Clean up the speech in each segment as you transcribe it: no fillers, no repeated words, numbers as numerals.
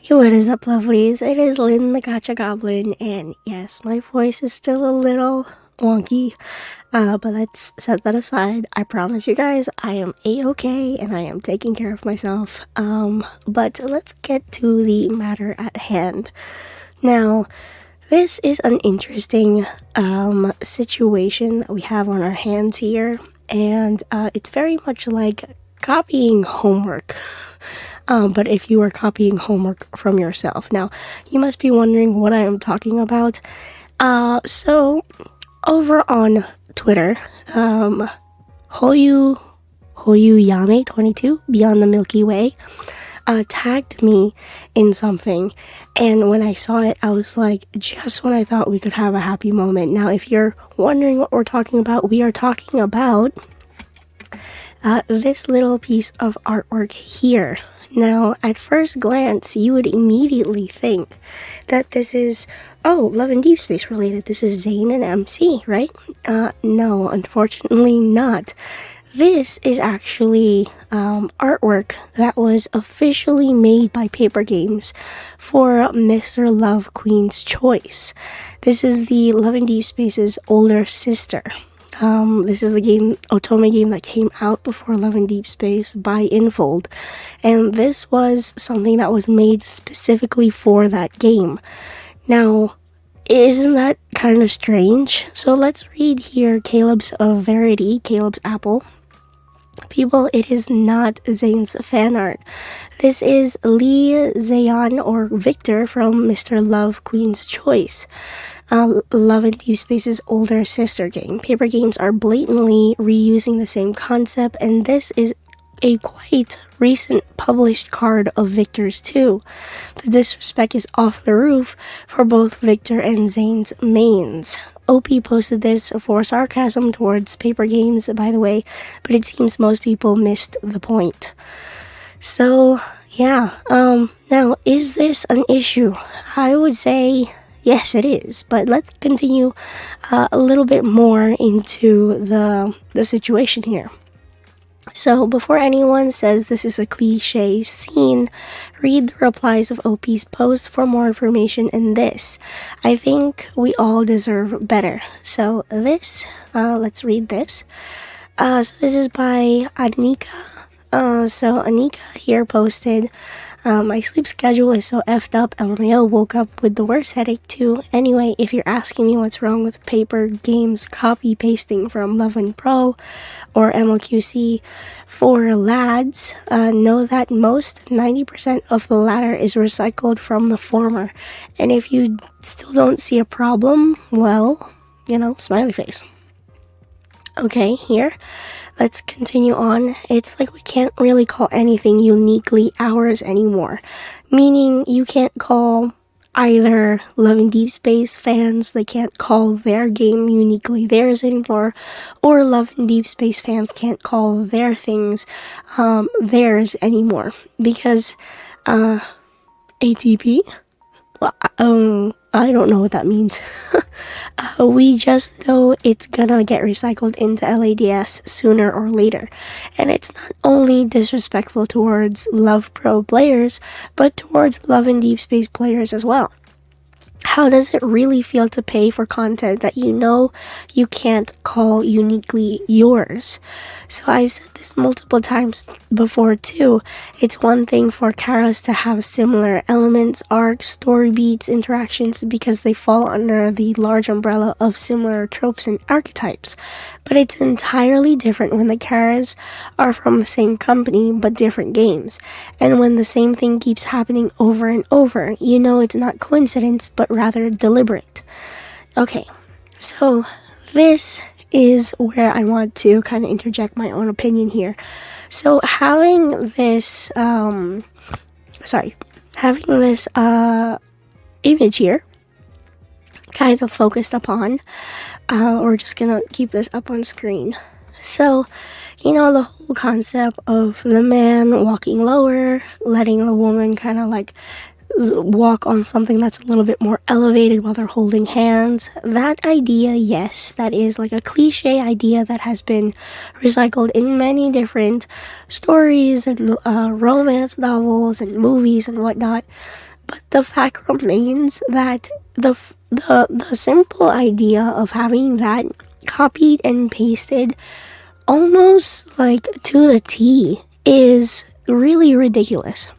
Yo, what is up, lovelies? It is Lynn the Gacha Goblin, and yes, my voice is still a little wonky, but let's set that aside. I promise you guys, I am a-okay, and I am taking care of myself. But let's get to the matter at hand. Now, this is an interesting situation that we have on our hands here, and it's very much like copying homework. But if you are copying homework from yourself. Now, you must be wondering what I am talking about. So over on Twitter, Hoyu Yame 22 Beyond the Milky Way tagged me in something, and when I saw it, I was like, just when I thought we could have a happy moment. Now, if you're wondering what we're talking about, we are talking about this little piece of artwork here. Now, at first glance, you would immediately think that this is, Love and Deepspace related. This is Zane and MC, right? No, unfortunately not. This is actually artwork that was officially made by Paper Games for Mr. Love Queen's Choice. This is the Love and Deepspace's older sister. This is the otome game that came out before Love and Deepspace by INFOLD, and this was something that was made specifically for that game. Now, isn't that kind of strange? So let's read here Caleb's Verity, Caleb's Apple. People, it is not Zane's fan art. This is Lee Zayan or Victor from Mr. Love Queen's Choice. Love and Deepspace's older sister game. Paper Games are blatantly reusing the same concept, and this is a quite recent published card of Victor's too. The disrespect is off the roof for both Victor and Zane's mains. OP posted this for sarcasm towards Paper Games, by the way, but it seems most people missed the point. So, yeah, now, is this an issue? I would say yes, it is, but let's continue a little bit more into the situation here. So before anyone says this is a cliche scene, read the replies of OP's post for more information in this. I think we all deserve better. So this, let's read this. So this is by Anika. So Anika here posted, my sleep schedule is so effed up, LMAO, woke up with the worst headache too. Anyway, if you're asking me what's wrong with Paper Games copy pasting from Love and Pro or MOQC for lads, know that most 90% of the latter is recycled from the former. And if you still don't see a problem, well, smiley face. Okay, here, let's continue on. It's like we can't really call anything uniquely ours anymore. Meaning, you can't call either Love and Deepspace fans, they can't call their game uniquely theirs anymore, or Love and Deepspace fans can't call their things theirs anymore. Because, ATP? Well, I don't know what that means. We just know it's gonna get recycled into LADS sooner or later. And it's not only disrespectful towards Love Pro players, but towards Love and Deepspace players as well. How does it really feel to pay for content that you can't call uniquely yours? So I've said this multiple times before too. It's one thing for caras to have similar elements, arcs, story beats, interactions because they fall under the large umbrella of similar tropes and archetypes. But it's entirely different when the caras are from the same company but different games. And when the same thing keeps happening over and over, it's not coincidence but rather deliberate. Okay, so this is where I want to kind of interject my own opinion here. So having this image here kind of focused upon, we're just gonna keep this up on screen. So, the whole concept of the man walking lower, letting the woman kind of like walk on something that's a little bit more elevated while they're holding hands. That idea, yes, that is like a cliche idea that has been recycled in many different stories and romance novels and movies and whatnot. But the fact remains that the simple idea of having that copied and pasted almost like to the T is really ridiculous.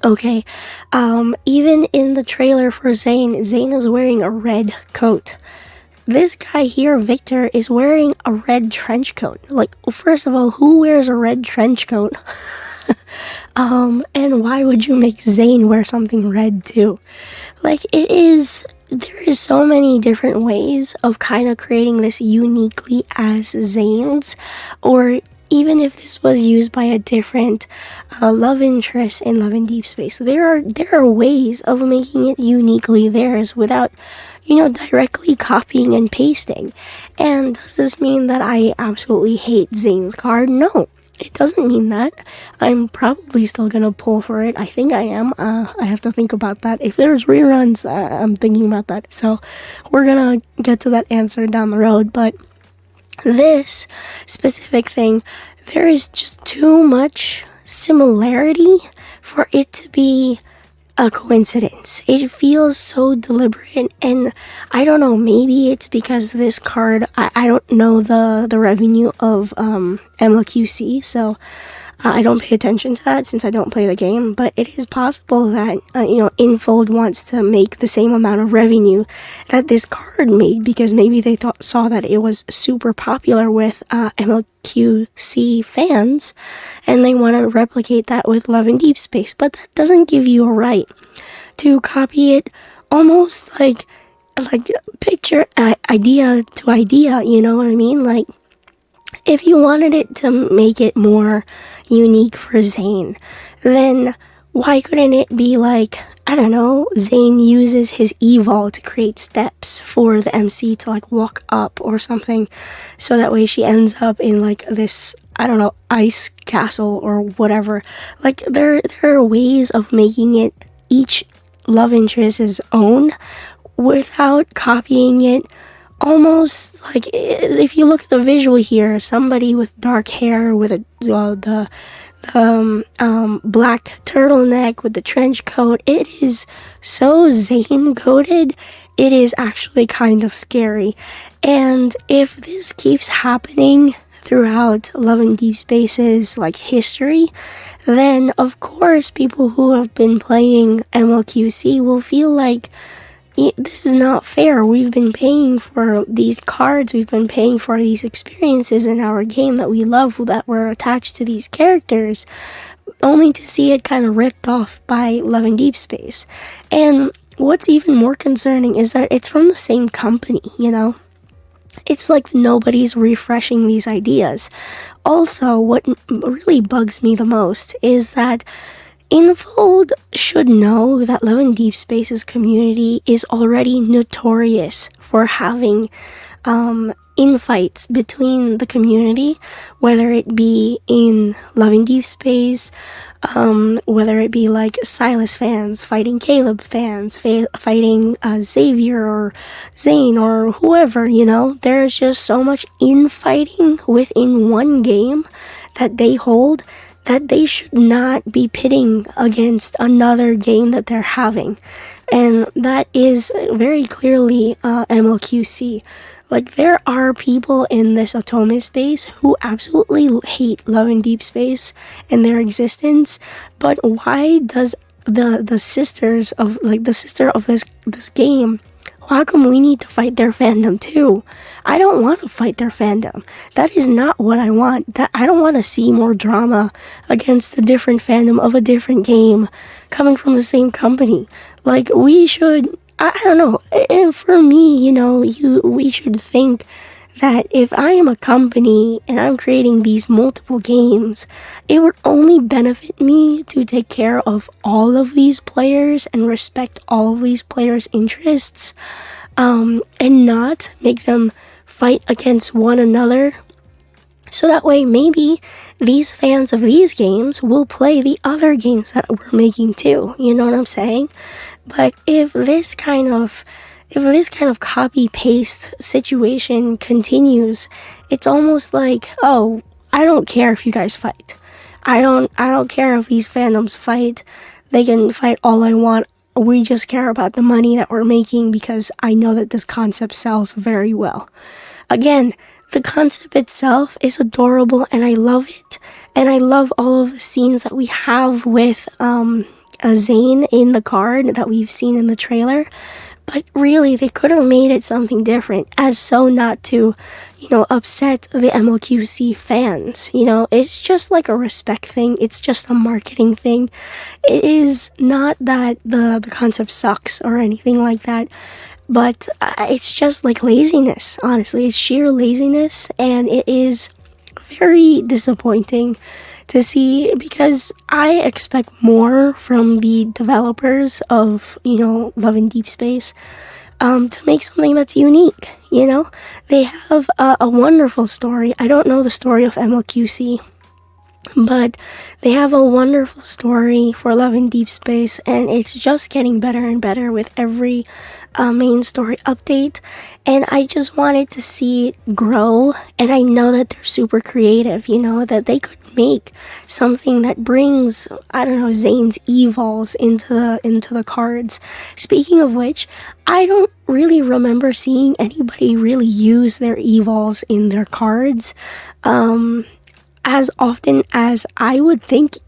Okay, even in the trailer for Zane is wearing a red coat. This guy here, Victor, is wearing a red trench coat. Like, first of all, who wears a red trench coat? And why would you make Zane wear something red too? Like, there is so many different ways of kind of creating this uniquely as Zane's, or even if this was used by a different love interest in Love in Deepspace, there are ways of making it uniquely theirs without, directly copying and pasting. And does this mean that I absolutely hate Zane's card? No. It doesn't mean that. I'm probably still gonna pull for it. I think I am. I have to think about that. If there's reruns, I'm thinking about that. So we're gonna get to that answer down the road. But this specific thing, there is just too much similarity for it to be a coincidence. It feels so deliberate, and I don't know, maybe it's because this card, I don't know the revenue of MLQC, so I don't pay attention to that since I don't play the game, but it is possible that, INFOLD wants to make the same amount of revenue that this card made, because maybe they saw that it was super popular with MLQC fans, and they want to replicate that with Love in Deepspace, but that doesn't give you a right to copy it almost like picture idea to idea, you know what I mean? Like, if you wanted it to make it more unique for Zane, then why couldn't it be like, I don't know, Zane uses his evol to create steps for the MC to like walk up or something, so that way she ends up in like this, I don't know, ice castle or whatever. Like, there are ways of making it each love interest's own without copying it. Almost like, if you look at the visual here, somebody with dark hair with the black turtleneck with the trench coat, it is so Zane coded, it is actually kind of scary. And if this keeps happening throughout Love in Deepspace's like history, then of course people who have been playing MLQC will feel like, this is not fair. We've been paying for these cards, we've been paying for these experiences in our game that we love, that were attached to these characters, only to see it kind of ripped off by Love in Deepspace. And what's even more concerning is that it's from the same company, It's like nobody's refreshing these ideas. Also, what really bugs me the most is that INFOLD should know that Love in Deepspace's community is already notorious for having infights between the community, whether it be in Love in Deepspace, whether it be like Silas fans fighting Caleb fans, fighting Xavier or Zane or whoever, There's just so much infighting within one game that they hold, that they should not be pitting against another game that they're having. And that is very clearly MLQC. Like, there are people in this Otome space who absolutely hate Love in Deepspace and their existence, but why does the sisters of, like, the sister of this game, how come we need to fight their fandom too? I don't want to fight their fandom. That is not what I want. I don't want to see more drama against a different fandom of a different game coming from the same company. Like, we should, I don't know. And for me, we should think that if I am a company and I'm creating these multiple games, it would only benefit me to take care of all of these players and respect all of these players' interests, and not make them fight against one another. So that way, maybe these fans of these games will play the other games that we're making too. You know what I'm saying? But if this kind of copy paste situation continues, it's almost like, oh, I don't care if you guys fight. I don't care if these fandoms fight. They can fight all I want. we just care about the money that we're making because I know that this concept sells very well. Again, the concept itself is adorable and I love it. And I love all of the scenes that we have with Zane in the card that we've seen in the trailer. But really, they could have made it something different as so not to, upset the MLQC fans. It's just like a respect thing. It's just a marketing thing. It is not that the concept sucks or anything like that. But it's just like laziness, honestly. It's sheer laziness, and it is very disappointing to see because I expect more from the developers of, Love and Deepspace to make something that's unique, They have a wonderful story. I don't know the story of MLQC, but they have a wonderful story for Love and Deepspace, and it's just getting better and better with every main story update. And I just wanted to see it grow, and I know that they're super creative, that they could make something that brings, Zane's evols into the cards. Speaking of which, I don't really remember seeing anybody really use their evols in their cards as often as I would think,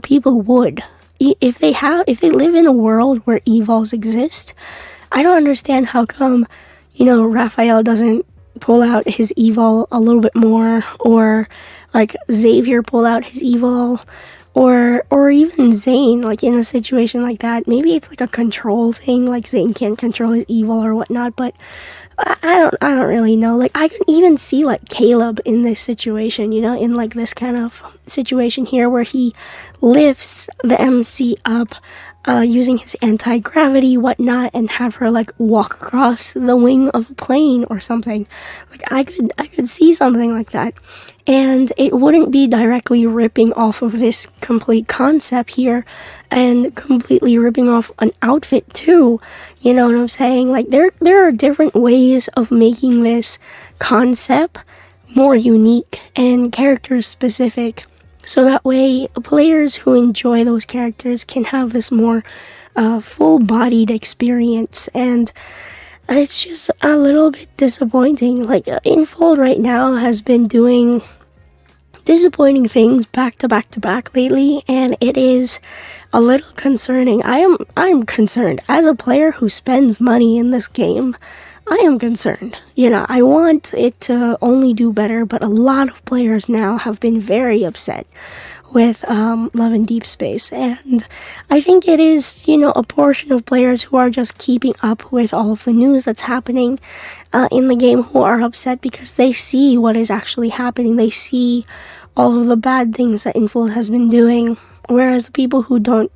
people would. If they live in a world where evols exist, I don't understand how come, Raphael doesn't pull out his evol a little bit more, or like Xavier pull out his evol, or even Zane, like in a situation like that. Maybe it's like a control thing, like Zane can't control his evil or whatnot, but I don't really know. Like, I can even see like Caleb in this situation, in like this kind of situation here where he lifts the MC up using his anti-gravity, whatnot, and have her like walk across the wing of a plane or something. Like, I could see something like that. And it wouldn't be directly ripping off of this complete concept here and completely ripping off an outfit too. You know what I'm saying? Like, there are different ways of making this concept more unique and character specific. So that way, players who enjoy those characters can have this more full-bodied experience. And it's just a little bit disappointing. Like, INFOLD right now has been doing disappointing things back to back to back lately, and it is a little concerning. I'm concerned as a player who spends money in this game. I am concerned. I want it to only do better, but a lot of players now have been very upset with Love and Deepspace, and I think it is, a portion of players who are just keeping up with all of the news that's happening in the game who are upset because they see what is actually happening. They see all of the bad things that INFOLD has been doing, whereas the people who don't,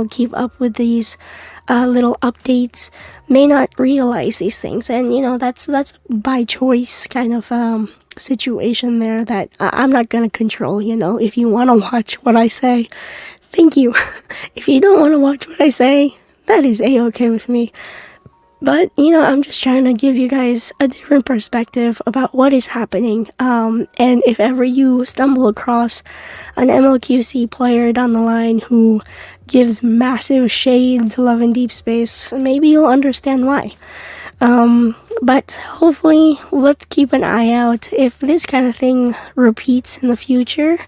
keep up with these little updates may not realize these things. And, that's by choice kind of situation there that I'm not going to control. If you want to watch what I say, thank you. If you don't want to watch what I say, that is a-okay with me. But, I'm just trying to give you guys a different perspective about what is happening. And if ever you stumble across an MLQC player down the line who gives massive shade to Love and Deepspace, maybe you'll understand why. But hopefully, let's keep an eye out if this kind of thing repeats in the future,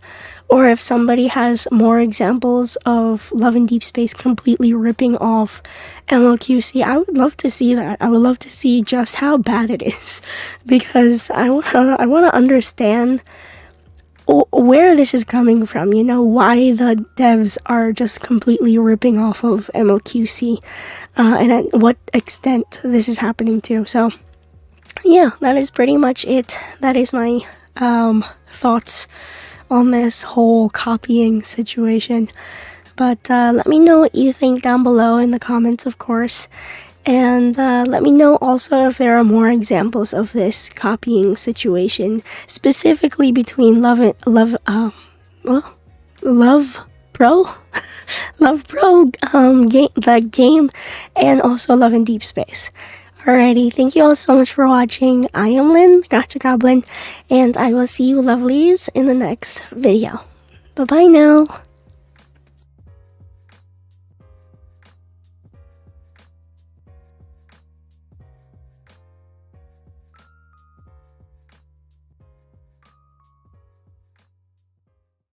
or if somebody has more examples of Love and Deepspace completely ripping off MLQC. I would love to see that. I would love to see just how bad it is, because I wanna understand where this is coming from, why the devs are just completely ripping off of MLQC, and at what extent this is happening to. So, yeah, that is pretty much it. That is my thoughts on this whole copying situation. But let me know what you think down below in the comments, of course. And let me know also if there are more examples of this copying situation, specifically between Love Pro, the game, and also Love and Deepspace. Alrighty, thank you all so much for watching. I am Lynn, Gacha Goblin, and I will see you lovelies in the next video. Bye bye now.